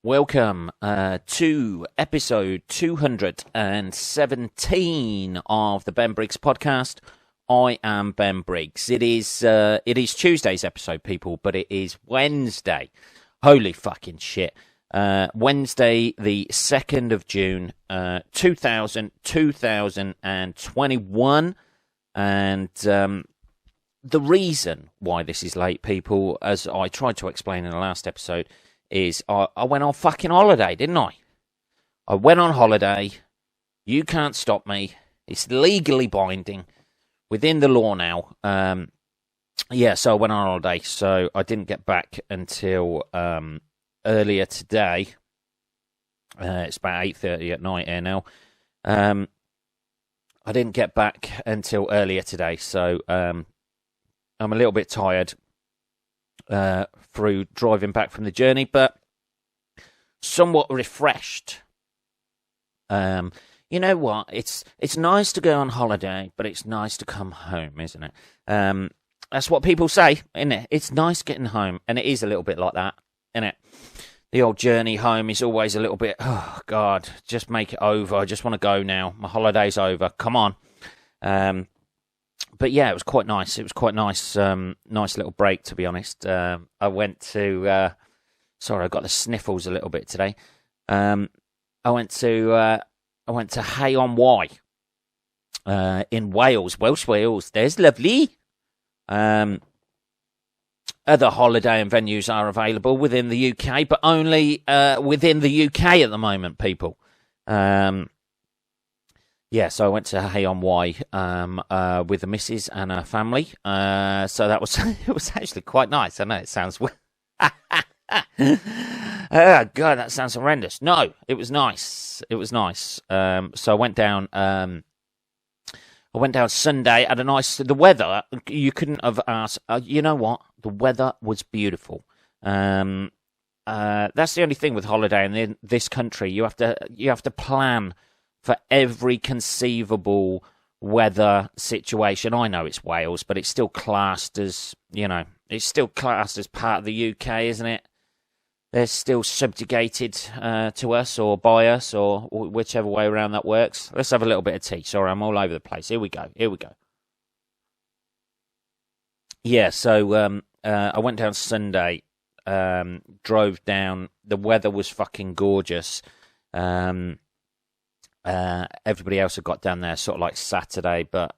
Welcome to episode 217 of the Ben Briggs podcast. I am Ben Briggs. It is Tuesday's episode, people, but it is Wednesday. Holy fucking shit. Wednesday, the 2nd of June, 2021. And the reason why this is late, people, as I tried to explain in the last episode, is I went on fucking holiday, didn't I? I went on holiday. You can't stop me. It's legally binding within the law now. So I went on holiday. So I didn't get back until earlier today. It's about 8:30 at night here now. I didn't get back until earlier today. So I'm a little bit tired through driving back from the journey, but somewhat refreshed. You know what? It's nice to go on holiday, but it's nice to come home, isn't it? That's what people say, isn't it? It's nice getting home, and it is a little bit like that, isn't it? The old journey home is always a little bit, oh, God, just make it over. I just want to go now. My holiday's over. Come on. But yeah, it was quite nice. It was quite nice, nice little break, to be honest. I went to, sorry, I got the sniffles a little bit today. I went to Hay on Wye, in Wales, Welsh Wales. There's lovely. Other holiday and venues are available within the UK, but only within the UK at the moment, people. So I went to Hay on Wye with the missus and her family. So that was it was actually quite nice. I know it sounds oh God, that sounds horrendous. No, it was nice. It was nice. So I went down. I went down Sunday. Had a nice. The weather, you couldn't have asked. You know what? The weather was beautiful. That's the only thing with holiday in this country. You have to plan for every conceivable weather situation. I know it's Wales, but it's still classed as, it's still classed as part of the UK, isn't it? They're still subjugated to us or by us or whichever way around that works. Let's have a little bit of tea. Sorry, I'm all over the place. Here we go. Yeah, so I went down Sunday, drove down. The weather was fucking gorgeous. Everybody else had got down there sort of like Saturday, but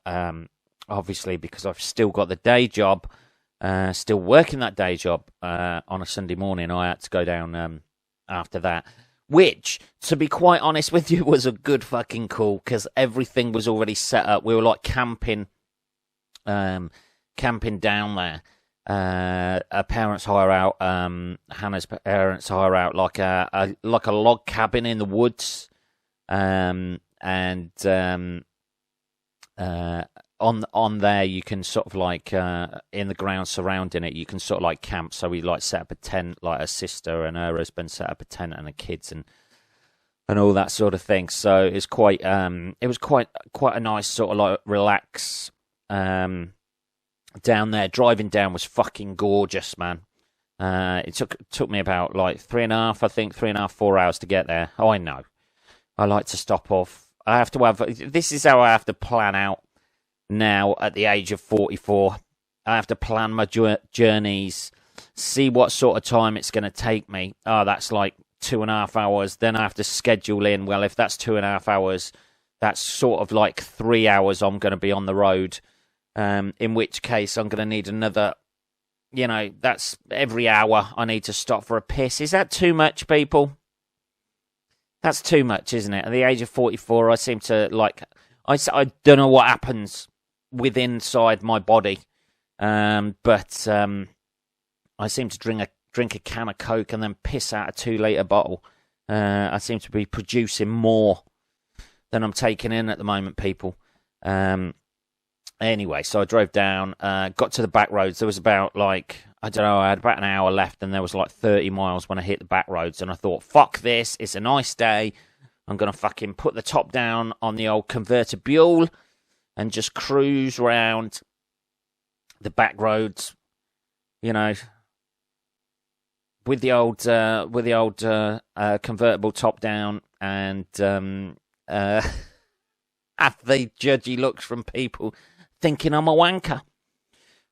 obviously because I've still got the day job, still working that day job on a Sunday morning, I had to go down after that, which, to be quite honest with you, was a good fucking call because everything was already set up. We were like camping down there. Our parents hire out, Hannah's parents hire out like a log cabin in the woods. On there you can sort of like in the ground surrounding it you can sort of like camp. So we like set up a tent, like a sister and her husband set up a tent and the kids and all that sort of thing. So it's quite it was quite a nice sort of like relax down there. Driving down was fucking gorgeous, man. It took me about like 3.5, 4 hours to get there. Oh, I know. I like to stop off. This is how I have to plan out now at the age of 44. I have to plan my journeys, see what sort of time it's going to take me. Oh, that's like 2.5 hours. Then I have to schedule in, well, if that's 2.5 hours, that's sort of like 3 hours I'm going to be on the road. In which case I'm going to need another, that's every hour I need to stop for a piss. Is that too much, people? That's too much, isn't it? At the age of 44, I seem to I don't know what happens inside my body, but I seem to drink a can of Coke and then piss out a 2-litre bottle. I seem to be producing more than I'm taking in at the moment, people. Anyway, so I drove down, got to the back roads. There was about I had about an hour left, and there was like 30 miles when I hit the back roads, and I thought, fuck this, it's a nice day. I'm going to fucking put the top down on the old convertible and just cruise round the back roads, with the old convertible top down, and have the judgy looks from people thinking I'm a wanker,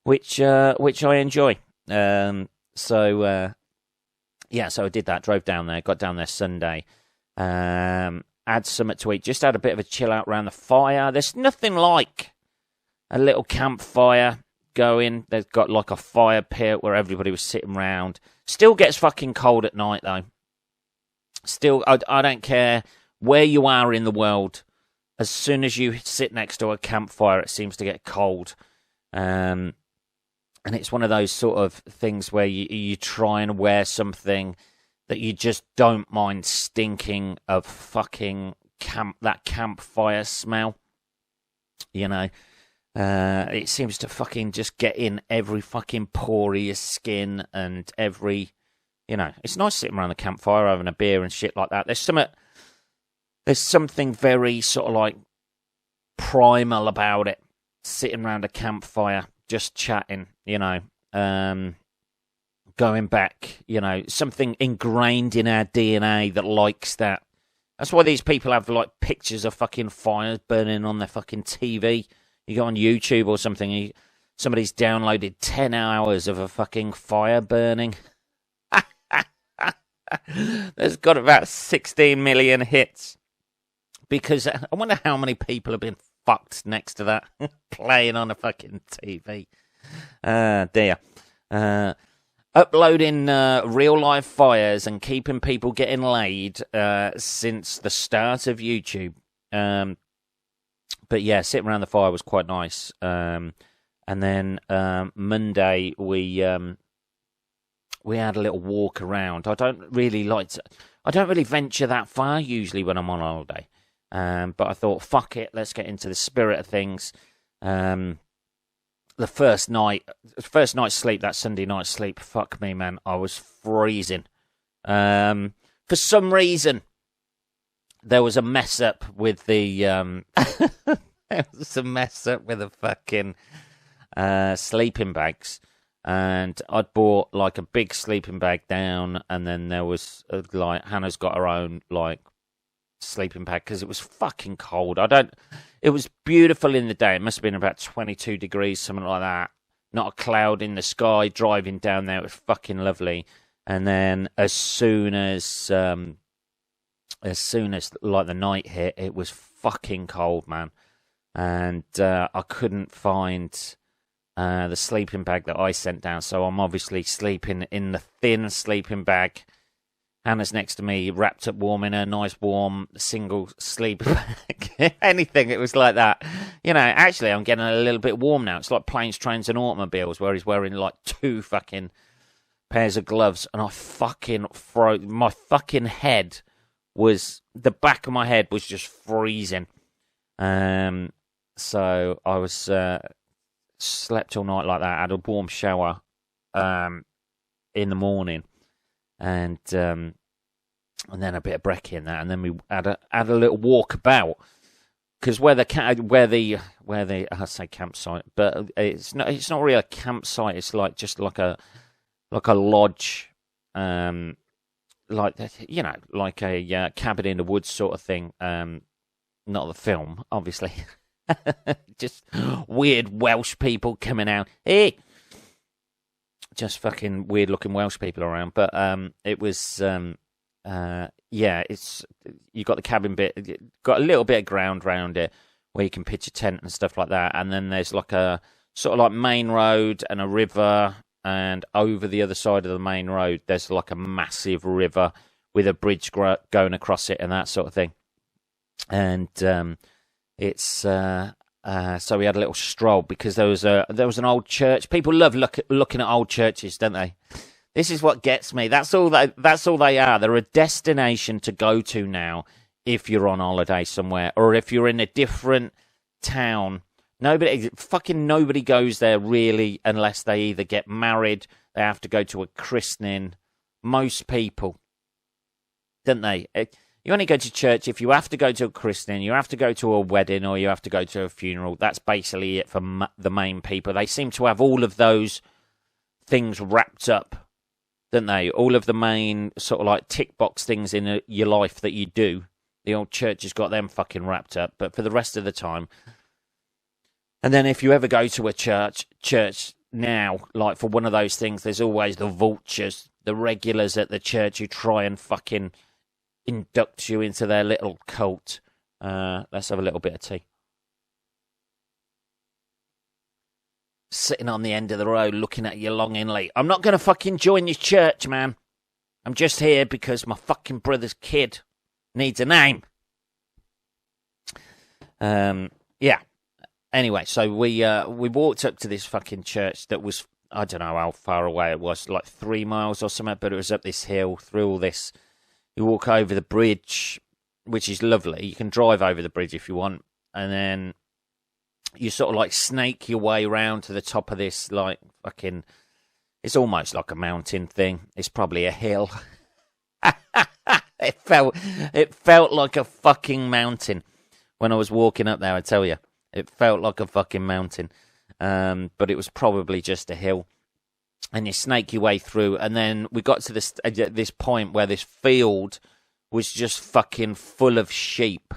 which I enjoy. So I did that. Drove down there. Got down there Sunday. Had something to eat. Just had a bit of a chill out around the fire. There's nothing like a little campfire going. They've got like a fire pit where everybody was sitting round. Still gets fucking cold at night though. Still, I don't care where you are in the world. As soon as you sit next to a campfire, it seems to get cold. And it's one of those sort of things where you try and wear something that you just don't mind stinking of fucking that campfire smell. You know, it seems to fucking just get in every fucking pore of your skin and every, you know, it's nice sitting around the campfire having a beer and shit like that. There's something very sort of like primal about it, sitting around a campfire, just chatting, you know, going back, you know, something ingrained in our DNA that likes that. That's why these people have like pictures of fucking fires burning on their fucking TV. You go on YouTube or something, somebody's downloaded 10 hours of a fucking fire burning. There's got about 16 million hits. Because I wonder how many people have been fucked next to that, playing on a fucking TV. Dear. Uploading real life fires and keeping people getting laid since the start of YouTube. But yeah, sitting around the fire was quite nice. And then Monday we had a little walk around. I don't really venture that far usually when I'm on holiday. But I thought, fuck it, let's get into the spirit of things. The first night's sleep, that Sunday night's sleep, fuck me, man, I was freezing. For some reason, there was a mess up with the fucking sleeping bags, and I'd bought like a big sleeping bag down, and then there was like Hannah's got her own like sleeping bag because it was fucking cold. It was beautiful in the day. It must have been about 22 degrees, something like that. Not a cloud in the sky. Driving down there, it was fucking lovely. And then as soon as like the night hit, it was fucking cold, man. And I couldn't find the sleeping bag that I sent down, so I'm obviously sleeping in the thin sleeping bag. Hannah's next to me, wrapped up warm in a nice warm single sleeping bag. Anything, it was like that. You know, actually, I'm getting a little bit warm now. It's like planes, trains, and automobiles, where he's wearing like 2 fucking pairs of gloves, and I fucking froze. My fucking head the back of my head was just freezing. So I was slept all night like that. Had a warm shower in the morning. And then a bit of brekkie in that, and then we had a little walk about, because where I say campsite, but it's not really a campsite. It's like just like a lodge, like, you know, like a cabin in the woods sort of thing. Not the film, obviously. Just weird Welsh people coming out. Hey. Just fucking weird looking Welsh people around, but it was it's, you got the cabin bit, got a little bit of ground around it where you can pitch a tent and stuff like that, and then there's like a sort of like main road and a river, and over the other side of the main road there's like a massive river with a bridge going across it and that sort of thing. And it's so we had a little stroll because there was an old church. People love looking at old churches, don't they? This is what gets me. That's all they are. They're a destination to go to now if you're on holiday somewhere, or if you're in a different town. Nobody goes there really unless they either get married, they have to go to a christening. Most people, don't they? You only go to church if you have to go to a christening, you have to go to a wedding, or you have to go to a funeral. That's basically it for the main people. They seem to have all of those things wrapped up don't they? All of the main sort of like tick box things in your life that you do, the old church has got them fucking wrapped up. But for the rest of the time, and then if you ever go to a church now, like for one of those things, there's always the vultures, the regulars at the church who try and fucking induct you into their little cult. Let's have a little bit of tea. Sitting on the end of the road looking at you longingly. I'm not going to fucking join your church, man. I'm just here because my fucking brother's kid needs a name. Yeah. Anyway, so we walked up to this fucking church that was, I don't know how far away it was, like 3 miles or something, but it was up this hill, through all this. You walk over the bridge, which is lovely. You can drive over the bridge if you want, and then you sort of like snake your way around to the top of this, like fucking, it's almost like a mountain thing. It's probably a hill. It felt like a fucking mountain when I was walking up there, I tell you. It felt like a fucking mountain, but it was probably just a hill. And you snake your way through, and then we got to this point where this field was just fucking full of sheep.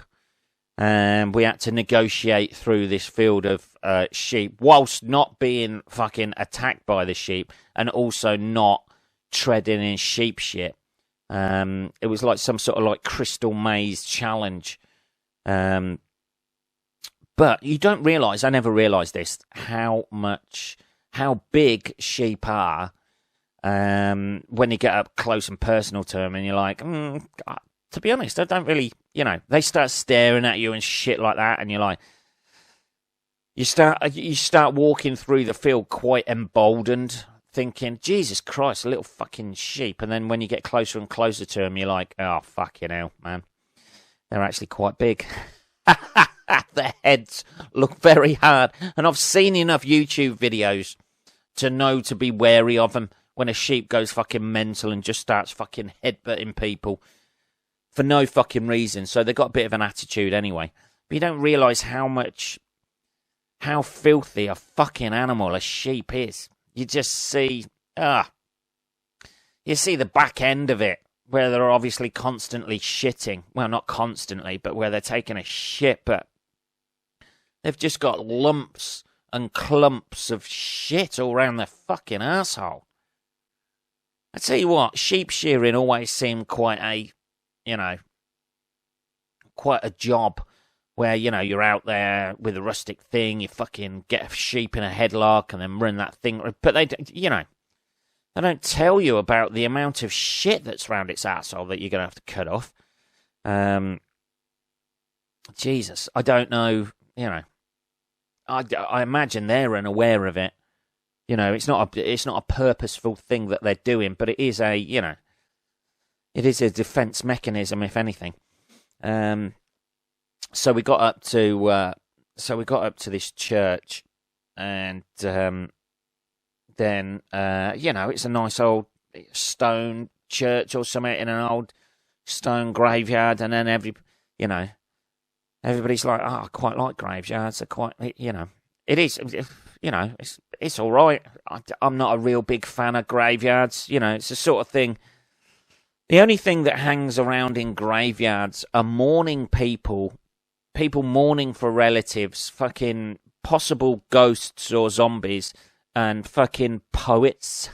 And we had to negotiate through this field of sheep, whilst not being fucking attacked by the sheep, and also not treading in sheep shit. It was like some sort of like crystal maze challenge. But you don't realise, I never realised this, how big sheep are when you get up close and personal to them, and you're like, to be honest, I don't really, they start staring at you and shit like that, and you're like, you start walking through the field quite emboldened, thinking, Jesus Christ, a little fucking sheep, and then when you get closer and closer to them, you're like, oh, fucking hell, man, they're actually quite big. Their heads look very hard, and I've seen enough YouTube videos to know to be wary of them when a sheep goes fucking mental and just starts fucking headbutting people for no fucking reason. So they've got a bit of an attitude anyway. But you don't realise how filthy a fucking animal a sheep is. You just see, you see the back end of it, where they're obviously constantly shitting. Well, not constantly, but where they're taking a shit, but they've just got lumps and clumps of shit all around their fucking arsehole. I tell you what, sheep shearing always seemed quite a job where, you're out there with a rustic thing, you fucking get a sheep in a headlock and then run that thing. But they don't tell you about the amount of shit that's around its arsehole that you're going to have to cut off. Jesus, I don't know, I imagine they're unaware of it. It's not a purposeful thing that they're doing, but it is a defense mechanism, if anything. So we got up to this church, and then it's a nice old stone church or something in an old stone graveyard, and then everybody's like, oh, I quite like graveyards. They're quite, it is, it's all right. I'm not a real big fan of graveyards. It's the sort of thing. The only thing that hangs around in graveyards are mourning people mourning for relatives, fucking possible ghosts or zombies, and fucking poets.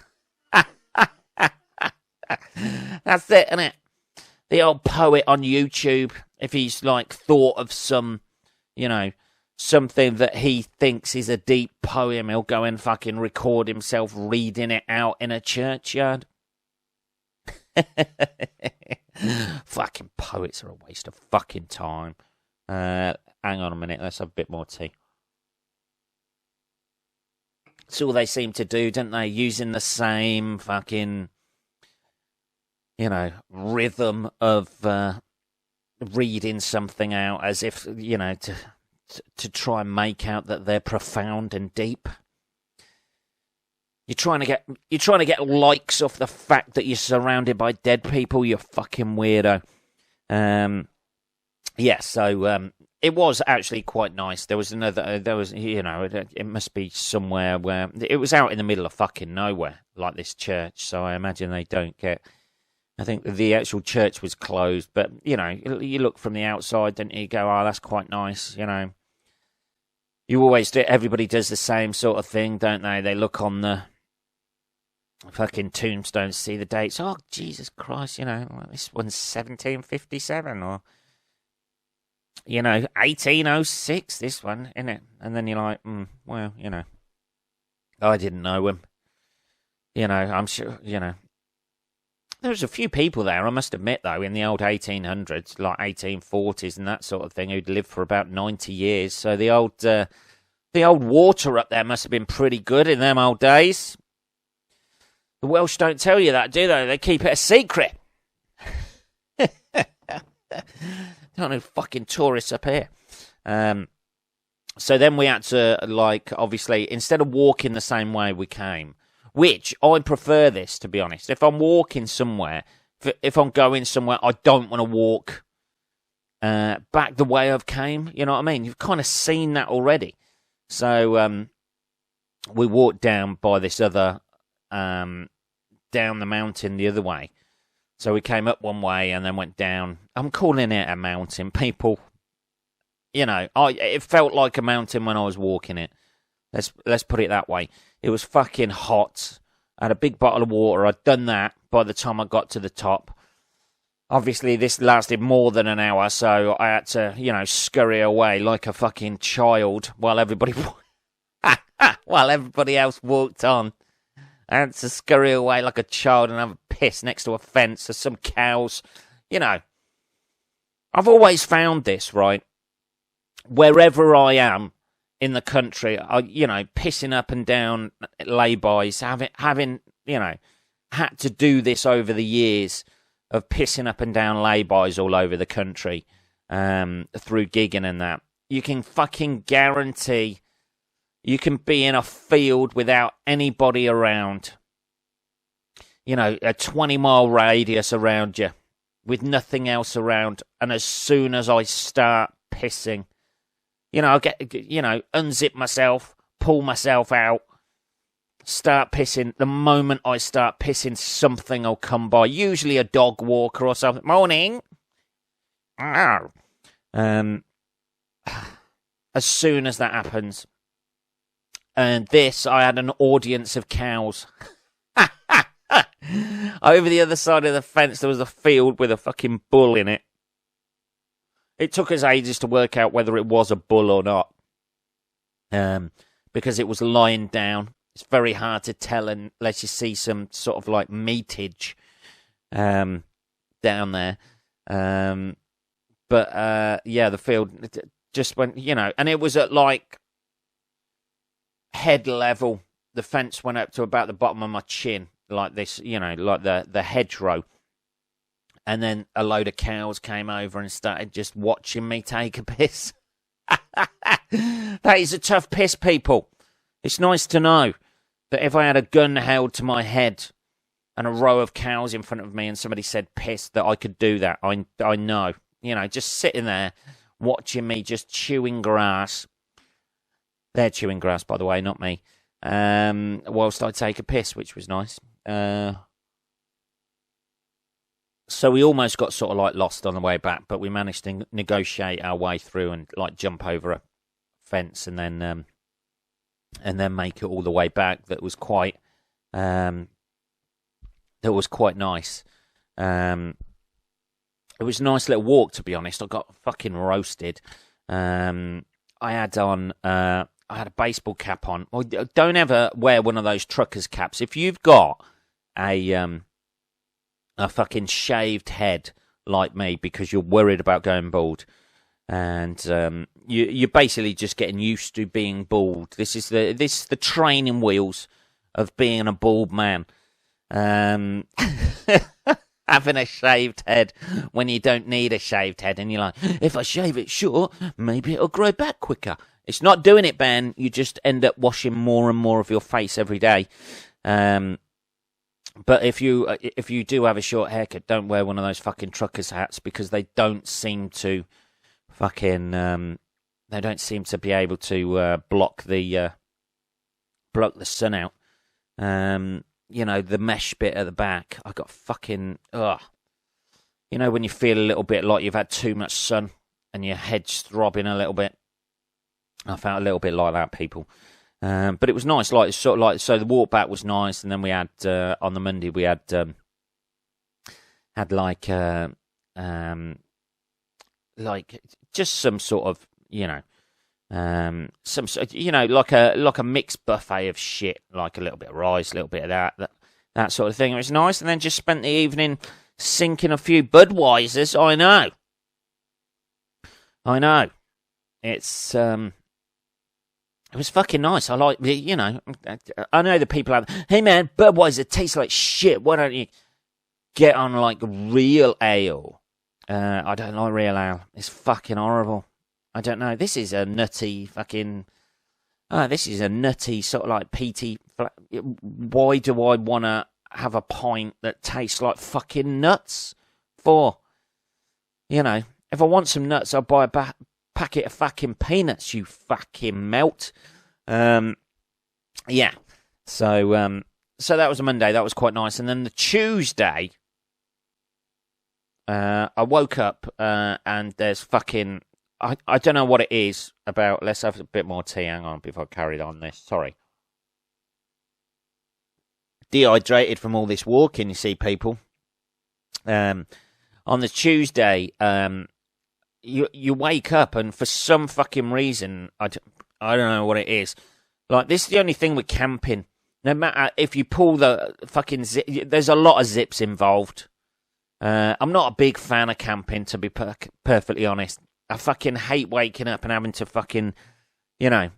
That's it, isn't it? The old poet on YouTube, if he's like thought of some, something that he thinks is a deep poem, he'll go and fucking record himself reading it out in a churchyard. Fucking poets are a waste of fucking time. Hang on a minute, let's have a bit more tea. It's all they seem to do, don't they? Using the same fucking, rhythm of reading something out as if, to try and make out that they're profound and deep. You're trying to get likes off the fact that you're surrounded by dead people, you fucking weirdo. So It was actually quite nice. There was it must be somewhere where it was out in the middle of fucking nowhere, like this church. So I imagine they don't get. I think the actual church was closed, but you look from the outside, and you go, "Oh, that's quite nice." You always do. Everybody does the same sort of thing, don't they? They look on the fucking tombstones, see the dates. Oh, Jesus Christ! This one's 1757 or. 1806, this one, innit? And then you're like, well, I didn't know him. I'm sure, there was a few people there, I must admit, though, in the old 1800s, like 1840s and that sort of thing, who'd lived for about 90 years. So the old water up there must have been pretty good in them old days. The Welsh don't tell you that, do they? They keep it a secret. Not no fucking tourists up here. So then we had to, obviously, instead of walking the same way we came, which I prefer this, to be honest. If I'm walking somewhere, if I'm going somewhere, I don't want to walk back the way I've came. You know what I mean? You've kind of seen that already. So we walked down by this other, down the mountain the other way. So we came up one way and then went down. I'm calling it a mountain, people. It felt like a mountain when I was walking it. Let's put it that way. It was fucking hot. I had a big bottle of water. I'd done that by the time I got to the top. Obviously, this lasted more than an hour, so I had to, scurry away like a fucking child while everybody else walked on. I had to scurry away like a child and have a piss next to a fence or some cows. I've always found this, right? Wherever I am in the country, pissing up and down lay-bys, having had to do this over the years of pissing up and down lay-bys all over the country through gigging and that. You can fucking guarantee you can be in a field without anybody around. A 20-mile radius around you with nothing else around. And as soon as I start pissing, I get, unzip myself, pull myself out, start pissing. The moment I start pissing, something will come by. Usually a dog walker or something. Morning. As soon as that happens. And this, I had an audience of cows. Over the other side of the fence, there was a field with a fucking bull in it. It took us ages to work out whether it was a bull or not. Because it was lying down. It's very hard to tell unless you see some sort of like meatage down there. The field just went, and it was at like head level. The fence went up to about the bottom of my chin, like this, like the hedgerow. And then a load of cows came over and started just watching me take a piss. That is a tough piss, people. It's nice to know that if I had a gun held to my head and a row of cows in front of me and somebody said piss, that I could do that. I know. Just sitting there watching me just chewing grass. They're chewing grass, by the way, not me. Whilst I take a piss, which was nice. So we almost got sort of like lost on the way back, but we managed to negotiate our way through and like jump over a fence and then make it all the way back. That was quite nice. It was a nice little walk, to be honest. I got fucking roasted. I had a baseball cap on. Well, don't ever wear one of those truckers' caps. If you've got a fucking shaved head like me because you're worried about going bald, and you're basically just getting used to being bald. This is the training wheels of being a bald man. Having a shaved head when you don't need a shaved head, and you're like, if I shave it short, maybe it'll grow back quicker. It's not doing it, Ben. You just end up washing more and more of your face every day. But if you do have a short haircut, don't wear one of those fucking truckers' hats because they don't seem to fucking they don't seem to be able to block the sun out. You know, the mesh bit at the back, I got fucking you know, when you feel a little bit like you've had too much sun and your head's throbbing a little bit. I felt a little bit like that, people. But it was nice, like sort of like, so the walk back was nice, and then we had on the Monday we had like just some sort of, you know, some, you know, like a mixed buffet of shit, like a little bit of rice, a little bit of that sort of thing. It was nice, and then just spent the evening sinking a few Budweisers. I know. It's it was fucking nice. I like, you know, I know the people out there, hey man, Budweiser tastes like shit. Why don't you get on like real ale? I don't like real ale. It's fucking horrible. I don't know. This is a nutty fucking. This is a nutty sort of like peaty. Why do I want to have a pint that tastes like fucking nuts? For, you know, if I want some nuts, I'll buy a packet of fucking peanuts. You fucking melt. Yeah. So that was a Monday. That was quite nice. And then the Tuesday, I woke up and there's fucking. I don't know what it is about. Let's have a bit more tea. Hang on before I carried on this. Sorry. Dehydrated from all this walking, you see, people. On the Tuesday, you wake up and for some fucking reason, I don't know what it is. Like, this is the only thing with camping. No matter if you pull the fucking zip, there's a lot of zips involved. I'm not a big fan of camping, to be perfectly honest. I fucking hate waking up and having to fucking, you know,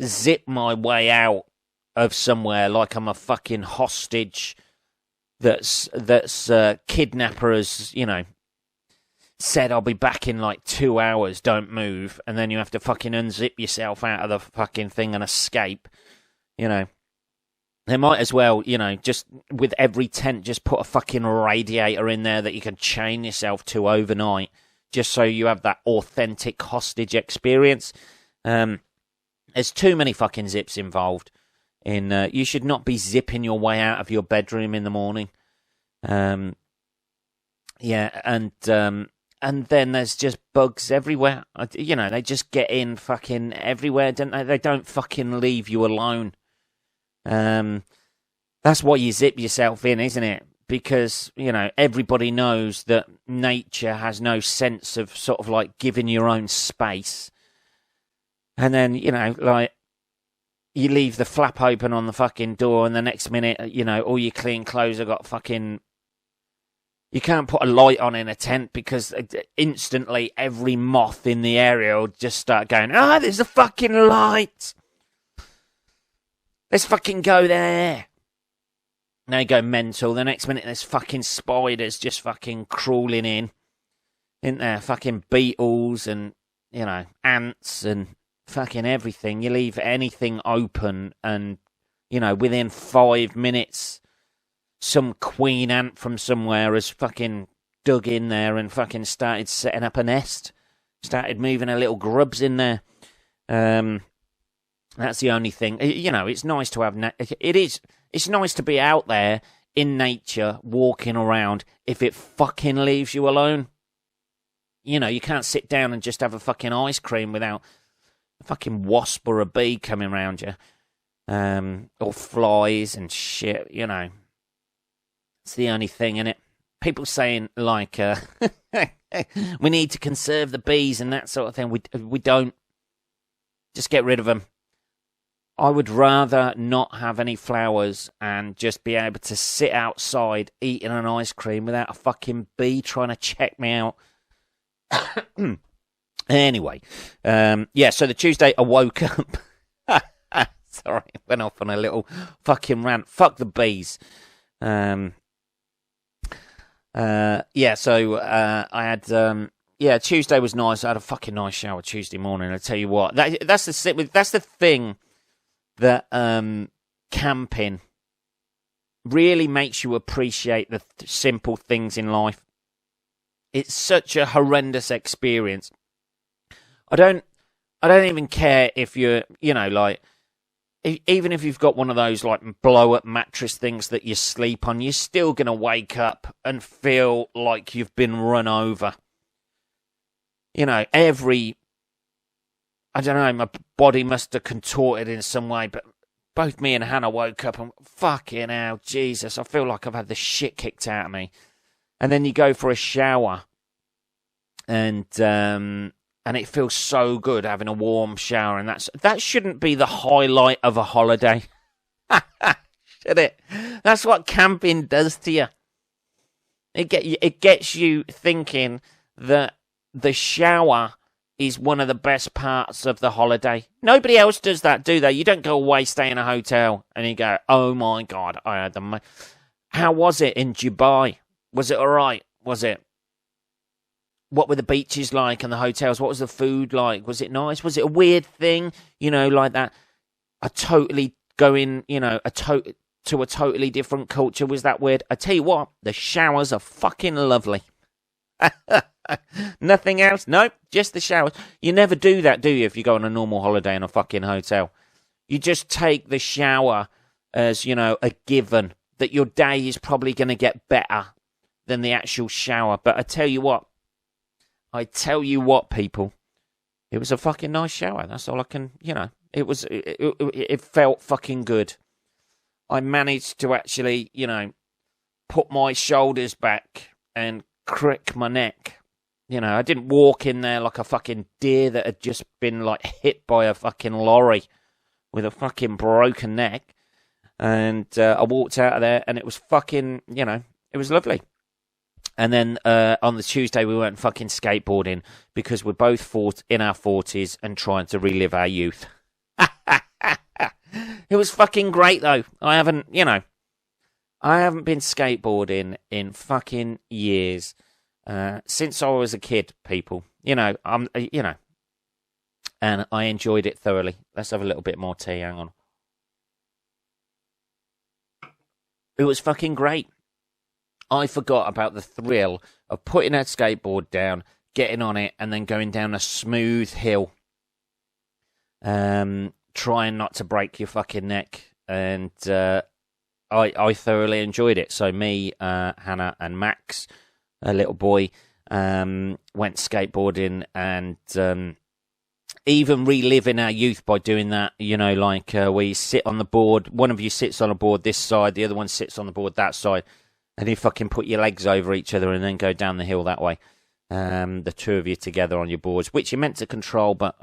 zip my way out of somewhere like I'm a fucking hostage that's kidnapper has, you know, said I'll be back in like 2 hours, don't move, and then you have to fucking unzip yourself out of the fucking thing and escape, you know. They might as well, you know, just with every tent, just put a fucking radiator in there that you can chain yourself to overnight, just so you have that authentic hostage experience. There's too many fucking zips involved. You should not be zipping your way out of your bedroom in the morning. Yeah, and then there's just bugs everywhere. You know, they just get in fucking everywhere, don't they? They don't fucking leave you alone. That's why you zip yourself in, isn't it? Because, you know, everybody knows that nature has no sense of sort of like giving your own space. And then, you know, like, you leave the flap open on the fucking door and the next minute, you know, all your clean clothes have got fucking... You can't put a light on in a tent because instantly every moth in the area will just start going, there's a fucking light. Let's fucking go there. Now you go mental. The next minute there's fucking spiders just fucking crawling in. Isn't there? Fucking beetles and, you know, ants and fucking everything. You leave anything open and, you know, within 5 minutes, some queen ant from somewhere has fucking dug in there and fucking started setting up a nest. Started moving her little grubs in there. That's the only thing. You know, it's nice to have... It's nice to be out there in nature, walking around, if it fucking leaves you alone. You know, you can't sit down and just have a fucking ice cream without a fucking wasp or a bee coming around you. Or flies and shit, you know. It's the only thing, innit? People saying, like, we need to conserve the bees and that sort of thing. We don't. Just get rid of them. I would rather not have any flowers and just be able to sit outside eating an ice cream without a fucking bee trying to check me out. Anyway, yeah, so the Tuesday I woke up. Sorry, went off on a little fucking rant. Fuck the bees. Yeah, so I had... yeah, Tuesday was nice. I had a fucking nice shower Tuesday morning. I tell you what, that's the thing that camping really makes you appreciate the simple things in life. It's such a horrendous experience I don't even care if you're, like, even if you've got one of those, like, blow-up mattress things that you sleep on, you're still going to wake up and feel like you've been run over. I don't know, my body must have contorted in some way, but both me and Hannah woke up and, fucking hell, Jesus, I feel like I've had the shit kicked out of me. And then you go for a shower, and it feels so good having a warm shower, and that shouldn't be the highlight of a holiday, should it? That's what camping does to you. It gets you thinking that the shower is one of the best parts of the holiday. Nobody else does that, do they? You don't go away, stay in a hotel, and you go, oh my God, I had the... How was it in Dubai? Was it all right? Was it? What were the beaches like and the hotels? What was the food like? Was it nice? Was it a weird thing? Like that? A totally going, to a totally different culture. Was that weird? I tell you what, the showers are fucking lovely. Nothing else? Nope, just the showers. You never do that, do you, if you go on a normal holiday in a fucking hotel? You just take the shower as, a given that your day is probably going to get better than the actual shower. But I tell you what, people, it was a fucking nice shower. That's all I can, it felt fucking good. I managed to actually, put my shoulders back and crick my neck. I didn't walk in there like a fucking deer that had just been, like, hit by a fucking lorry with a fucking broken neck. And I walked out of there, and it was fucking, it was lovely. And then on the Tuesday, we went fucking skateboarding because we're both in our 40s and trying to relive our youth. It was fucking great, though. I haven't been skateboarding in fucking years. Since I was a kid, people, and I enjoyed it thoroughly. Let's have a little bit more tea, hang on. It was fucking great. I forgot about the thrill of putting that skateboard down, getting on it, and then going down a smooth hill. Trying not to break your fucking neck. And I thoroughly enjoyed it. So me, Hannah, and Max, a little boy, went skateboarding and even reliving our youth by doing that, we sit on the board, one of you sits on a board this side, the other one sits on the board that side, and you fucking put your legs over each other and then go down the hill that way. The two of you together on your boards, which you're meant to control, but,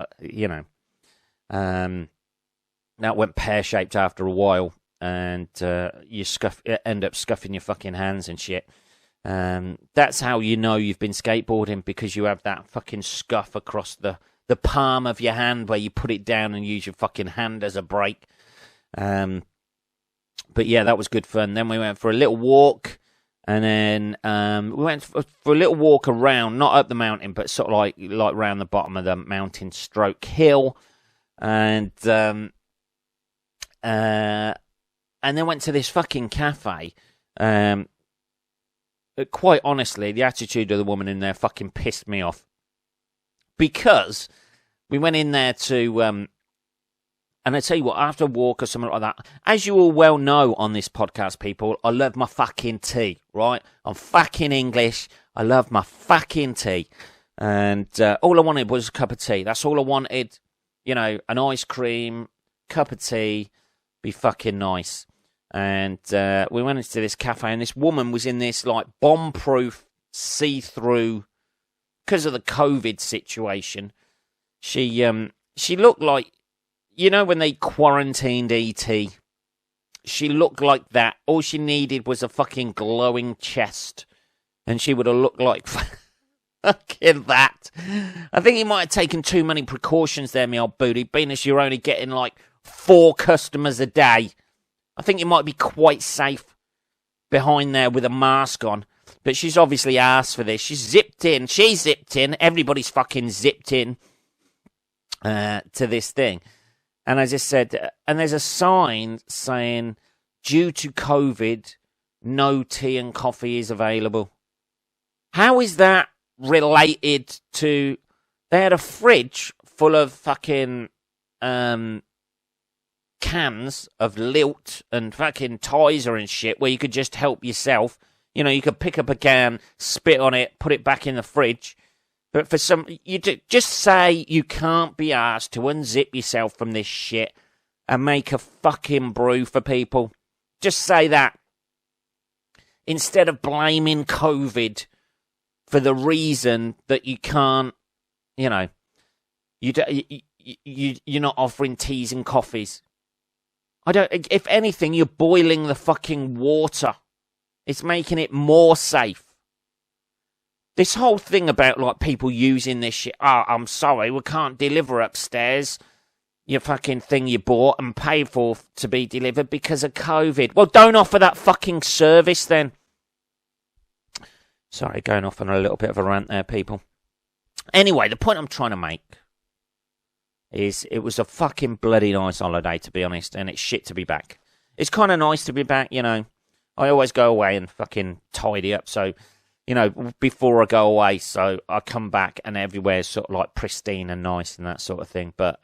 that went pear-shaped after a while, and you end up scuffing your fucking hands and shit. That's how you know you've been skateboarding, because you have that fucking scuff across the palm of your hand where you put it down and use your fucking hand as a brake. But yeah, that was good fun. Then we went for a little walk, and then we went for a little walk around, not up the mountain, but sort of like around the bottom of the mountain stroke hill, and then went to this fucking cafe. Quite honestly, the attitude of the woman in there fucking pissed me off. Because we went in there to, and I tell you what, after a walk or something like that, as you all well know on this podcast, people, I love my fucking tea, right? I'm fucking English. I love my fucking tea. And all I wanted was a cup of tea. That's all I wanted. An ice cream, cup of tea, be fucking nice. And we went into this cafe, and this woman was in this, like, bomb-proof, see-through, because of the COVID situation. She looked like, when they quarantined E.T., she looked like that. All she needed was a fucking glowing chest, and she would have looked like fucking that. I think you might have taken too many precautions there, me old booty, being as you're only getting, like, 4 customers a day. I think you might be quite safe behind there with a mask on. But she's obviously asked for this. She's zipped in. Everybody's fucking zipped in to this thing. And I just said, and there's a sign saying, due to COVID, no tea and coffee is available. How is that related to They had a fridge full of fucking cans of Lilt and fucking Tizer and shit where you could just help yourself. You know, you could pick up a can, spit on it, put it back in the fridge. But for some, just say you can't be asked to unzip yourself from this shit and make a fucking brew for people. Just say that. Instead of blaming COVID for the reason that you can't, you know, you're not offering teas and coffees. If anything, you're boiling the fucking water. It's making it more safe. This whole thing about, like, people using this shit. Oh, I'm sorry, we can't deliver upstairs your fucking thing you bought and paid for to be delivered because of COVID. Well, don't offer that fucking service then. Sorry, going off on a little bit of a rant there, people. Anyway, the point I'm trying to make is it was a fucking bloody nice holiday, to be honest, and it's shit to be back. It's kind of nice to be back, you know. I always go away and fucking tidy up, so, you know, before I go away, so I come back and everywhere's sort of like pristine and nice and that sort of thing. But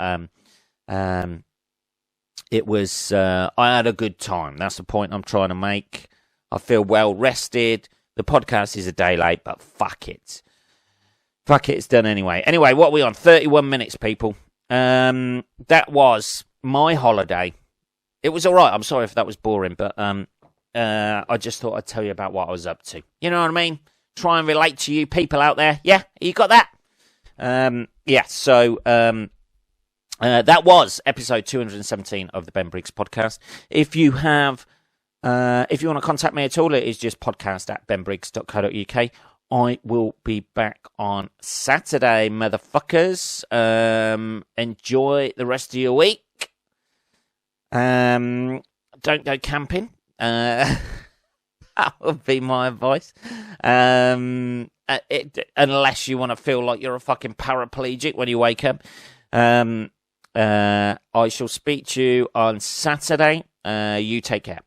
it was, I had a good time. That's the point I'm trying to make. I feel well rested. The podcast is a day late, but fuck it. Fuck it, it's done anyway. Anyway, what are we on? 31 minutes, people. That was my holiday. It was all right. I'm sorry if that was boring, but I just thought I'd tell you about what I was up to. You know what I mean? Try and relate to you people out there. Yeah, you got that? Yeah, so that was episode 217 of the Ben Briggs podcast. If you want to contact me at all, it is just podcast@benbriggs.co.uk. I will be back on Saturday, motherfuckers. Enjoy the rest of your week. Don't go camping. That would be my advice. Unless you want to feel like you're a fucking paraplegic when you wake up. I shall speak to you on Saturday. You take care.